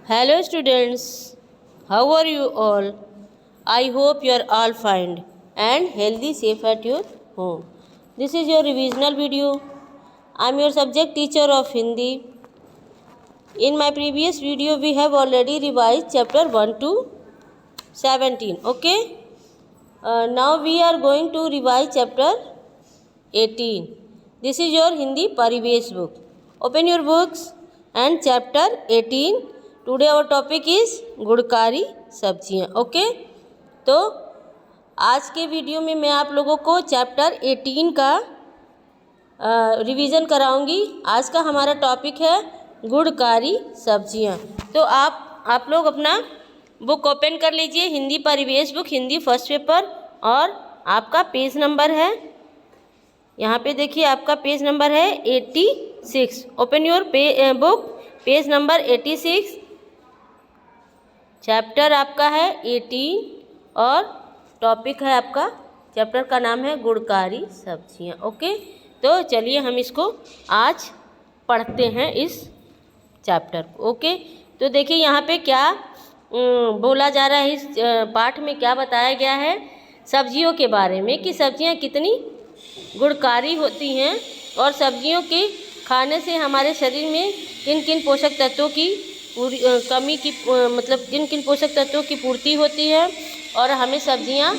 Hello students, how are you all? I hope you are all fine and healthy, safe at your home. This is your revisional video. I am your subject teacher of Hindi. In my previous video, we have already revised chapter 1 to 17. Okay? Now we are going to revise chapter 18. This is your Hindi Parivesh book. Open your books and chapter 18. Today our topic is गुड़कारी सब्जियाँ. Okay, तो आज के video में मैं आप लोगों को chapter 18 का रिवीजन कराऊंगी. आज का हमारा टॉपिक है गुड़कारी सब्जियाँ. तो आप लोग अपना बुक ओपन कर लीजिए, हिंदी परिवेश बुक, हिंदी फर्स्ट पेपर, और आपका पेज नंबर है, यहाँ पे देखिए आपका पेज नंबर है 86. Open your book, page number 86. Chapter आपका है 18 और टॉपिक है आपका, चैप्टर का नाम है गुड़कारी सब्जियाँ. ओके, तो चलिए हम इसको आज पढ़ते हैं इस चैप्टर को. ओके, तो देखिए यहाँ पे क्या बोला जा रहा है, इस पाठ में क्या बताया गया है सब्जियों के बारे में, कि सब्जियाँ कितनी गुणकारी होती हैं और सब्जियों के खाने से हमारे शरीर में किन किन पोषक तत्वों की कमी की मतलब किन किन पोषक तत्वों की पूर्ति होती है और हमें सब्जियां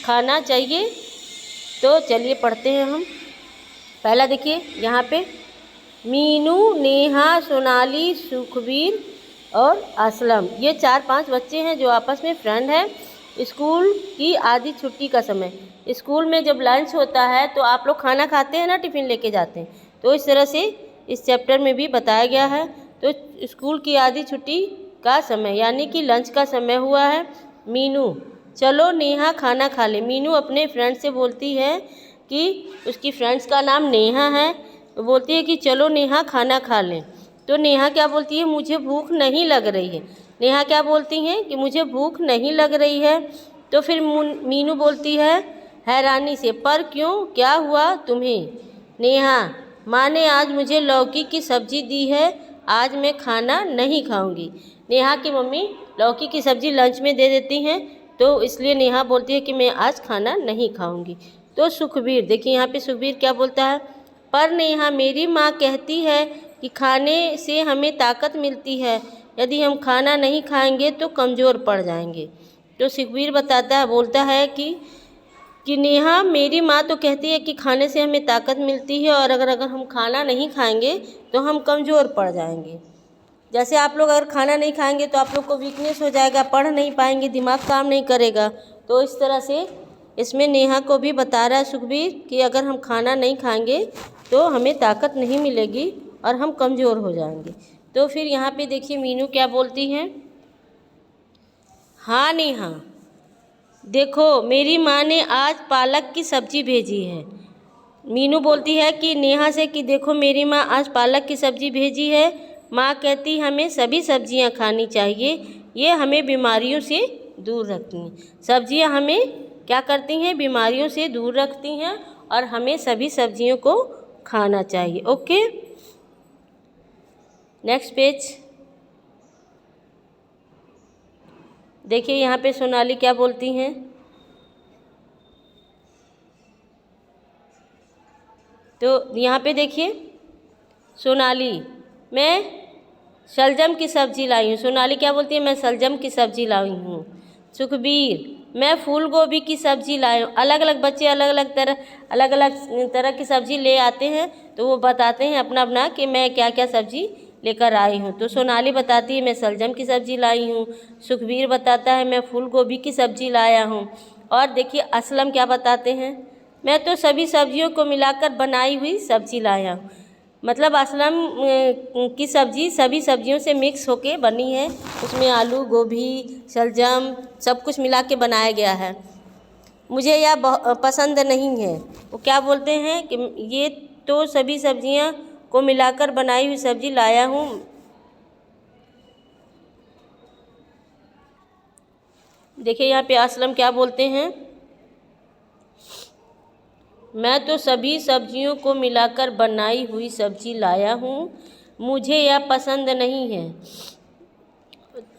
खाना चाहिए. तो चलिए पढ़ते हैं हम. पहला देखिए यहाँ पे, मीनू, नेहा, सोनाली, सुखबीर और असलम, ये 4-5 बच्चे हैं जो आपस में फ्रेंड हैं. स्कूल की आधी छुट्टी का समय, स्कूल में जब लंच होता है तो आप लोग खाना खाते हैं ना, टिफ़िन लेके जाते हैं, तो इस तरह से इस चैप्टर में भी बताया गया है. तो स्कूल की आधी छुट्टी का समय यानी कि लंच का समय हुआ है. मीनू, चलो नेहा खाना खा ले. मीनू अपने फ्रेंड से बोलती है कि उसकी फ्रेंड्स का नाम नेहा है, तो बोलती है कि चलो नेहा खाना खा लें. तो नेहा क्या बोलती है, मुझे भूख नहीं लग रही है. नेहा क्या बोलती हैं कि मुझे भूख नहीं लग रही है. तो फिर मीनू बोलती है हैरानी से, पर क्यों, क्या हुआ तुम्हें? नेहा, माँ ने आज मुझे लौकी की सब्ज़ी दी है, आज मैं खाना नहीं खाऊंगी. नेहा की मम्मी लौकी की सब्ज़ी लंच में दे देती हैं, तो इसलिए नेहा बोलती है कि मैं आज खाना नहीं खाऊंगी. तो सुखबीर, देखिए यहाँ पे सुखबीर क्या बोलता है, पर नेहा मेरी माँ कहती है कि खाने से हमें ताकत मिलती है, यदि हम खाना नहीं खाएंगे तो कमज़ोर पड़ जाएंगे. तो सुखबीर बोलता है कि नेहा मेरी माँ तो कहती है कि खाने से हमें ताकत मिलती है और अगर हम खाना नहीं खाएंगे तो हम कमज़ोर पड़ जाएंगे. जैसे आप लोग अगर खाना नहीं खाएंगे तो आप लोग को वीकनेस हो जाएगा, पढ़ नहीं पाएंगे, दिमाग काम नहीं करेगा. तो इस तरह से इसमें नेहा को भी बता रहा है सुखबीर कि अगर हम खाना नहीं खाएंगे तो हमें ताकत नहीं मिलेगी और हम कमज़ोर हो जाएंगे. तो फिर यहाँ पे देखिए मीनू क्या बोलती हैं, हाँ नेहा, देखो मेरी माँ ने आज पालक की सब्ज़ी भेजी है. मीनू बोलती है कि नेहा से कि देखो मेरी माँ आज पालक की सब्ज़ी भेजी है, माँ कहती हमें सभी सब्जियाँ खानी चाहिए, ये हमें बीमारियों से दूर रखती हैं. सब्जियाँ हमें क्या करती हैं, बीमारियों से दूर रखती हैं और हमें सभी सब्जियों को खाना चाहिए. ओके, नेक्स्ट पेज देखिए, यहाँ पे सोनाली क्या बोलती हैं, तो यहाँ पे देखिए सोनाली, मैं शलजम की सब्ज़ी लाई हूँ. सोनाली क्या बोलती है, मैं शलजम की सब्ज़ी लाई हूँ. सुखबीर, मैं फूल गोभी की सब्ज़ी लाई हूँ. अलग अलग बच्चे अलग अलग तरह की सब्ज़ी ले आते हैं, तो वो बताते हैं अपना अपना कि मैं क्या क्या सब्ज़ी लेकर आई हूँ. तो सोनाली बताती है मैं शलजम की सब्ज़ी लाई हूँ. सुखबीर बताता है मैं फूल गोभी की सब्ज़ी लाया हूँ. और देखिए असलम क्या बताते हैं, मैं तो सभी सब्जियों को मिलाकर बनाई हुई सब्ज़ी लाया हूँ. मतलब असलम की सब्ज़ी सभी सब्जियों से मिक्स होके बनी है, उसमें आलू, गोभी, शलजम सब कुछ मिला के बनाया गया है. मुझे यह पसंद नहीं है. वो क्या बोलते हैं कि ये तो सभी सब्जियां को मिलाकर बनाई हुई सब्ज़ी लाया हूँ. देखिए यहाँ पे असलम क्या बोलते हैं, मैं तो सभी सब्जियों को मिलाकर बनाई हुई सब्ज़ी लाया हूँ, मुझे यह पसंद नहीं है.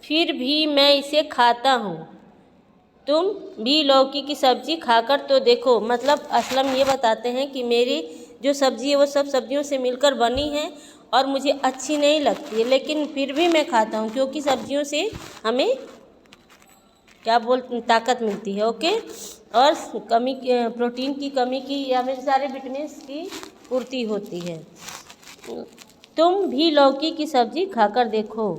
फिर भी मैं इसे खाता हूँ। तुम भी लौकी की सब्ज़ी खाकर तो देखो। मतलब असलम ये बताते हैं कि मेरी जो सब्ज़ी है वो सब सब्जियों से मिलकर बनी है और मुझे अच्छी नहीं लगती है, लेकिन फिर भी मैं खाता हूँ क्योंकि सब्जियों से हमें क्या ताकत मिलती है। ओके, और प्रोटीन की कमी की या फिर सारे विटामिन की पूर्ति होती है। तुम भी लौकी की सब्ज़ी खाकर देखो।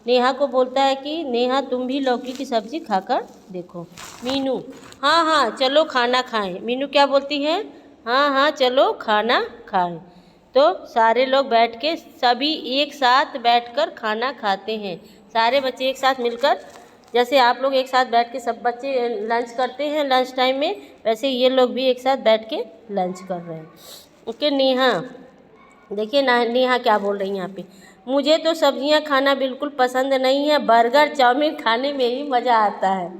नेहा को बोलता है कि नेहा तुम भी लौकी की सब्ज़ी खाकर देखो। मीनू, हाँ हाँ चलो खाना खाएं। मीनू क्या बोलती है? हाँ हाँ चलो खाना खाएं। तो सारे लोग बैठ के सभी एक साथ बैठकर खाना खाते हैं। सारे बच्चे एक साथ मिलकर, जैसे आप लोग एक साथ बैठ के सब बच्चे लंच करते हैं लंच टाइम में, वैसे ये लोग भी एक साथ बैठ के लंच कर रहे हैं। ओके नेहा, देखिए नेहा क्या बोल रही हैं यहाँ पे, मुझे तो सब्जियाँ खाना बिल्कुल पसंद नहीं है, बर्गर चाउमीन खाने में ही मज़ा आता है।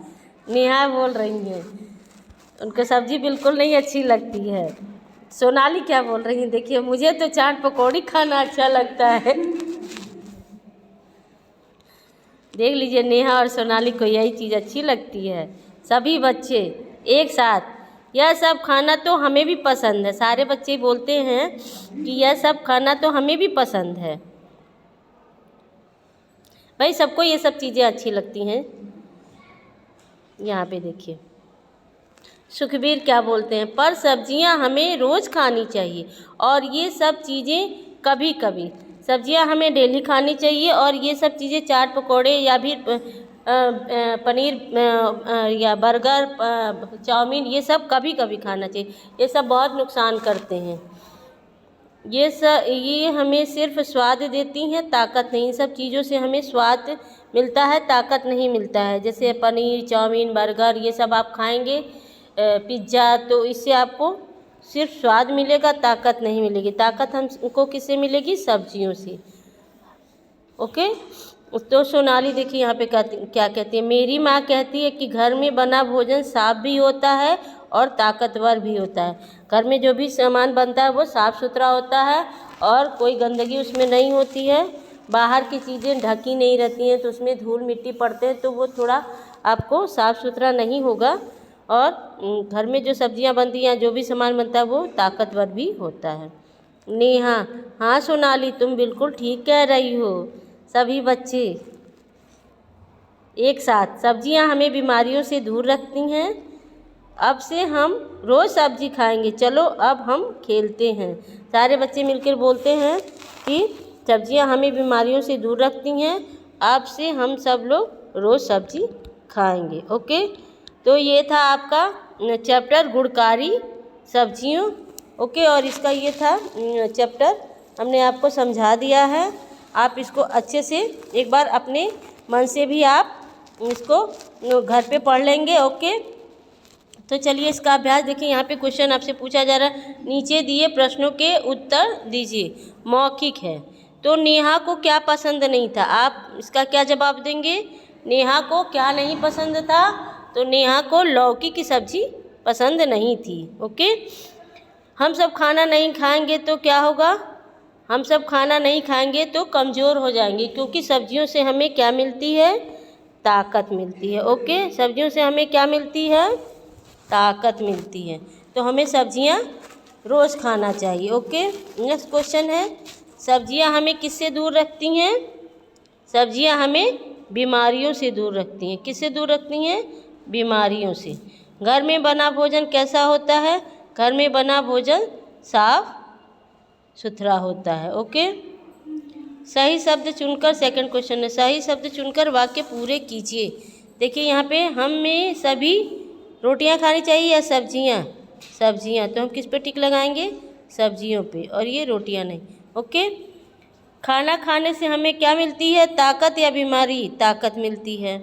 नेहा बोल रही हैं उनको सब्जी बिल्कुल नहीं अच्छी लगती है। सोनाली क्या बोल रही हैं, देखिए मुझे तो चाट पकौड़ी खाना अच्छा लगता है। देख लीजिए नेहा और सोनाली को यही चीज़ अच्छी लगती है। सभी बच्चे एक साथ, यह सब खाना तो हमें भी पसंद है। सारे बच्चे बोलते हैं कि यह सब खाना तो हमें भी पसंद है। भाई सबको ये सब चीज़ें अच्छी लगती हैं। यहाँ पे देखिए सुखबीर क्या बोलते हैं, पर सब्जियां हमें रोज़ खानी चाहिए और ये सब चीज़ें कभी कभी। सब्जियां हमें डेली खानी चाहिए और ये सब चीज़ें चाट पकौड़े या फिर पनीर या बर्गर चाउमीन ये सब कभी कभी खाना चाहिए। ये सब बहुत नुकसान करते हैं। ये हमें सिर्फ स्वाद देती हैं, ताकत नहीं। इन सब चीज़ों से हमें स्वाद मिलता है, ताकत नहीं मिलता है। जैसे पनीर चाउमीन बर्गर ये सब आप खाएंगे, पिज्ज़ा, तो इससे आपको सिर्फ स्वाद मिलेगा, ताकत नहीं मिलेगी। ताकत हमको किससे मिलेगी? सब्जियों से। ओके, तो सोनाली देखिए यहाँ पे क्या कहती है, मेरी माँ कहती है कि घर में बना भोजन साफ भी होता है और ताकतवर भी होता है। घर में जो भी सामान बनता है वो साफ़ सुथरा होता है और कोई गंदगी उसमें नहीं होती है। बाहर की चीज़ें ढकी नहीं रहती हैं तो उसमें धूल मिट्टी पड़ते हैं तो वो थोड़ा आपको साफ़ सुथरा नहीं होगा। और घर में जो सब्जियां बनती हैं जो भी सामान बनता है वो ताकतवर भी होता है। नेहा, हाँ सोनाली तुम बिल्कुल ठीक कह रही हो। सभी बच्चे एक साथ, सब्जियां हमें बीमारियों से दूर रखती हैं। अब से हम रोज़ सब्जी खाएंगे, चलो अब हम खेलते हैं। सारे बच्चे मिलकर बोलते हैं कि सब्जियां हमें बीमारियों से दूर रखती हैं, अब से हम सब लोग रोज़ सब्जी खाएंगे। ओके, तो ये था आपका चैप्टर गुणकारी सब्जियों। ओके, और इसका ये था चैप्टर हमने आपको समझा दिया है। आप इसको अच्छे से एक बार अपने मन से भी आप इसको घर पे पढ़ लेंगे। ओके, तो चलिए इसका अभ्यास देखिए। यहाँ पे क्वेश्चन आपसे पूछा जा रहा है, नीचे दिए प्रश्नों के उत्तर दीजिए। मौखिक है, तो नेहा को क्या पसंद नहीं था? आप इसका क्या जवाब देंगे? नेहा को क्या नहीं पसंद था? तो नेहा को लौकी की सब्जी पसंद नहीं थी। ओके, हम सब खाना नहीं खाएंगे तो क्या होगा? हम सब खाना नहीं खाएंगे तो कमज़ोर हो जाएंगे, क्योंकि सब्जियों से हमें क्या मिलती है? ताकत मिलती है। ओके, सब्जियों से हमें क्या मिलती है? ताकत मिलती है। तो हमें सब्जियां रोज़ खाना चाहिए। ओके, नेक्स्ट क्वेश्चन है, सब्जियां हमें किससे दूर रखती हैं? सब्जियां हमें बीमारियों से दूर रखती हैं। किससे दूर रखती हैं? बीमारियों से। घर में बना भोजन कैसा होता है? घर में बना भोजन साफ सुथरा होता है। ओके, सही शब्द चुनकर, सेकंड क्वेश्चन है, सही शब्द चुनकर वाक्य पूरे कीजिए। देखिए यहाँ पे हमें सभी रोटियां खानी चाहिए या सब्जियां? सब्जियां, तो हम किस पे टिक लगाएंगे? सब्जियों पे, और ये रोटियां नहीं। ओके, खाना खाने से हमें क्या मिलती है? ताकत या बीमारी? ताकत मिलती है।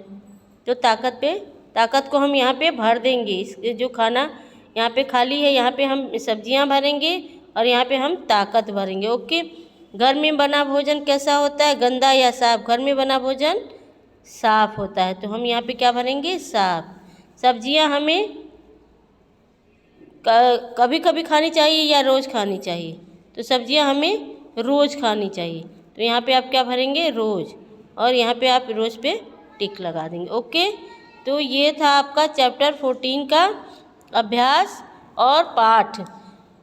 तो ताकत को हम यहाँ पे भर देंगे। इस जो खाना यहाँ पे खाली है यहाँ पे हम सब्जियाँ भरेंगे और यहाँ पे हम ताकत भरेंगे। ओके, घर में बना भोजन कैसा होता है? गंदा या साफ? घर में बना भोजन साफ होता है, तो हम यहाँ पे क्या भरेंगे? साफ। सब्जियाँ हमें कभी कभी खानी चाहिए या रोज़ खानी चाहिए? तो सब्जियाँ हमें रोज़ खानी चाहिए, तो यहाँ पे आप क्या भरेंगे? रोज़। और यहाँ पे आप रोज़ पे टिक लगा देंगे। ओके, तो ये था आपका चैप्टर 14 का अभ्यास और पाठ।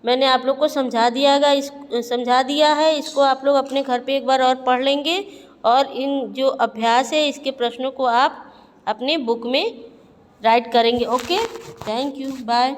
मैंने आप लोग को समझा दिया है। इसको आप लोग अपने घर पे एक बार और पढ़ लेंगे और इन जो अभ्यास है इसके प्रश्नों को आप अपने बुक में राइट करेंगे। Okay, thank you, bye.